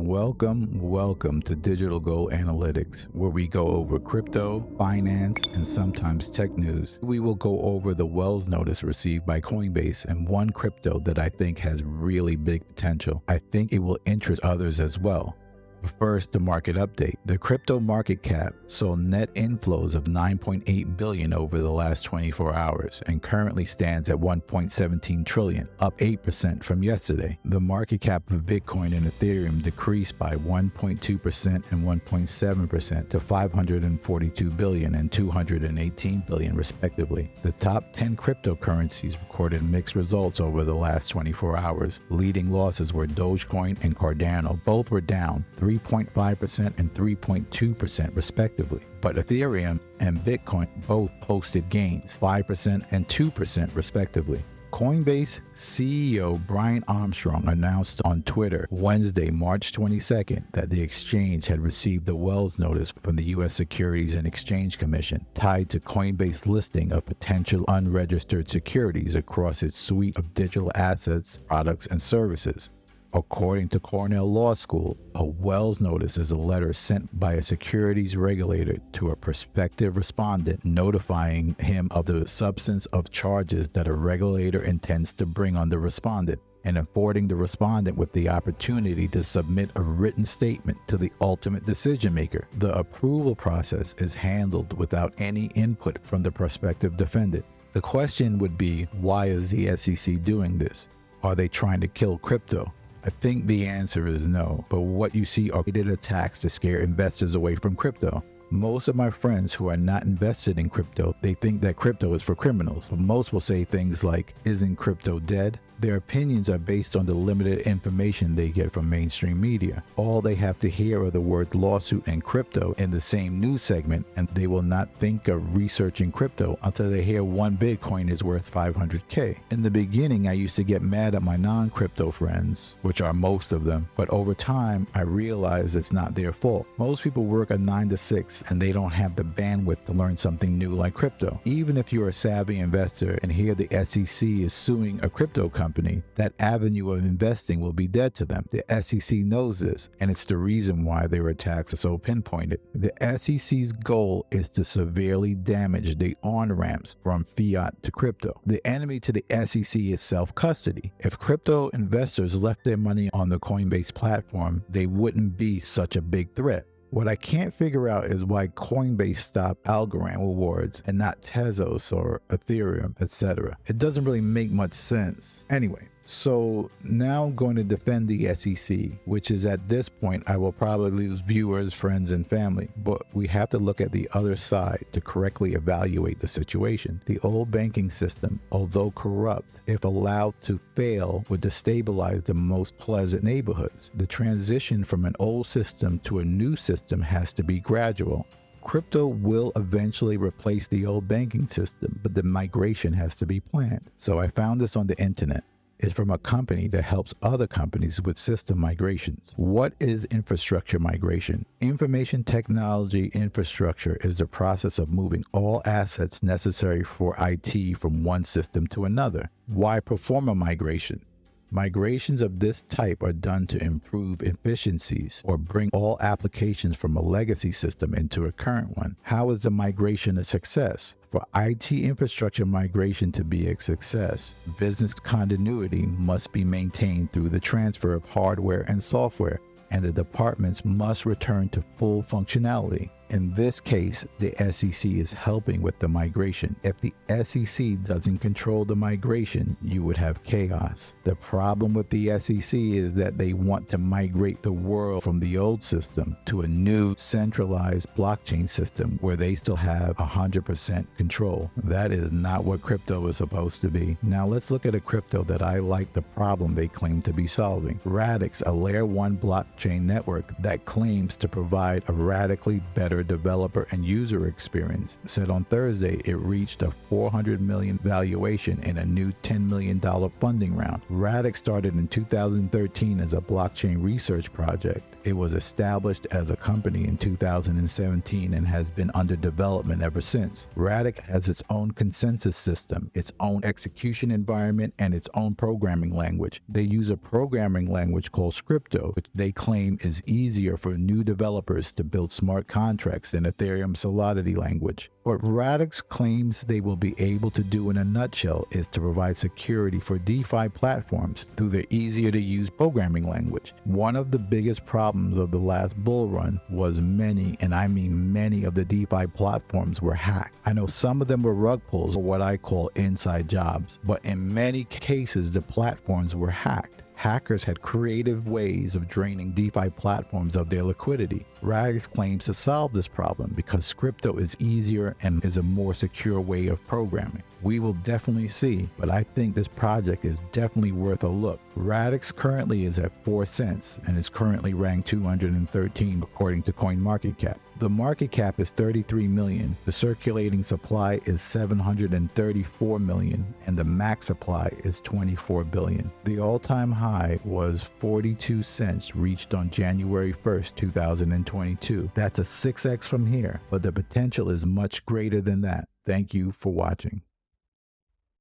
Welcome to Digital Gold Analytics, where we go over crypto, finance, and sometimes tech news. We will go over the Wells notice received by Coinbase and one crypto that I think has really big potential. I think it will interest others as well. First, the market update. The crypto market cap saw net inflows of $9.8 billion over the last 24 hours and currently stands at $1.17 trillion, up 8% from yesterday. The market cap of Bitcoin and Ethereum decreased by 1.2% and 1.7% to $542 billion and $218 billion respectively. The top 10 cryptocurrencies recorded mixed results over the last 24 hours. Leading losses were Dogecoin and Cardano. Both were down 3.5% and 3.2% respectively. But Ethereum and Bitcoin both posted gains, 5% and 2% respectively. Coinbase CEO Brian Armstrong announced on Twitter Wednesday, March 22nd, that the exchange had received a Wells notice from the U.S. Securities and Exchange Commission tied to Coinbase listing of potential unregistered securities across its suite of digital assets, products, and services. According to Cornell Law School, a Wells notice is a letter sent by a securities regulator to a prospective respondent notifying him of the substance of charges that a regulator intends to bring on the respondent and affording the respondent with the opportunity to submit a written statement to the ultimate decision maker. The approval process is handled without any input from the prospective defendant. The question would be, why is the SEC doing this? Are they trying to kill crypto? I think the answer is no, but what you see are repeated attacks to scare investors away from crypto. Most of my friends who are not invested in crypto, they think that crypto is for criminals. Most will say things like, isn't crypto dead? Their opinions are based on the limited information they get from mainstream media. All they have to hear are the words lawsuit and crypto in the same news segment, and they will not think of researching crypto until they hear one Bitcoin is worth 500K. In the beginning, I used to get mad at my non-crypto friends, which are most of them, but over time, I realized it's not their fault. Most people work a 9 to 6 and they don't have the bandwidth to learn something new like crypto. Even if you're a savvy investor and hear the SEC is suing a crypto company, that avenue of investing will be dead to them. The SEC knows this, and it's the reason why their attacks are so pinpointed. The SEC's goal is to severely damage the on-ramps from fiat to crypto. The enemy to the SEC is self-custody. If crypto investors left their money on the Coinbase platform, they wouldn't be such a big threat. What I can't figure out is why Coinbase stopped Algorand rewards and not Tezos or Ethereum, etc. It doesn't really make much sense. Anyway, so now I'm going to defend the SEC, which is at this point I will probably lose viewers, friends, and family. But we have to look at the other side to correctly evaluate the situation. The old banking system, although corrupt, if allowed to fail, would destabilize the most pleasant neighborhoods. The transition from an old system to a new system has to be gradual. Crypto will eventually replace the old banking system, but the migration has to be planned. So I found this on the internet. It's from a company that helps other companies with system migrations. What is infrastructure migration? Information technology infrastructure is the process of moving all assets necessary for IT from one system to another. Why perform a migration? Migrations of this type are done to improve efficiencies or bring all applications from a legacy system into a current one. How is the migration a success? For IT infrastructure migration to be a success, business continuity must be maintained through the transfer of hardware and software, and the departments must return to full functionality. In this case, the SEC is helping with the migration. If the SEC doesn't control the migration, you would have chaos. The problem with the SEC is that they want to migrate the world from the old system to a new centralized blockchain system where they still have 100% control. That is not what crypto is supposed to be. Now let's look at a crypto that I like the problem they claim to be solving. Radix, a layer 1 blockchain network that claims to provide a radically better their developer and user experience, said on Thursday it reached a $400 million valuation in a new $10 million funding round. Radix started in 2013 as a blockchain research project. It was established as a company in 2017 and has been under development ever since. Radix has its own consensus system, its own execution environment, and its own programming language. They use a programming language called crypto, which they claim is easier for new developers to build smart contracts than Ethereum's Solidity language. What Radix claims they will be able to do in a nutshell is to provide security for DeFi platforms through their easier-to-use programming language. One of the biggest problems of the last bull run was many, and I mean many, of the DeFi platforms were hacked. I know some of them were rug pulls, or what I call inside jobs, but in many cases the platforms were hacked. Hackers had creative ways of draining DeFi platforms of their liquidity. Radix claims to solve this problem because crypto is easier and is a more secure way of programming. We will definitely see, but I think this project is definitely worth a look. Radix currently is at 4 cents and is currently ranked 213 according to CoinMarketCap. The market cap is 33 million, the circulating supply is 734 million, and the max supply is 24 billion. The all-time high was 42 cents reached on January 1st, 2022. That's a 6x from here, but the potential is much greater than that. Thank you for watching.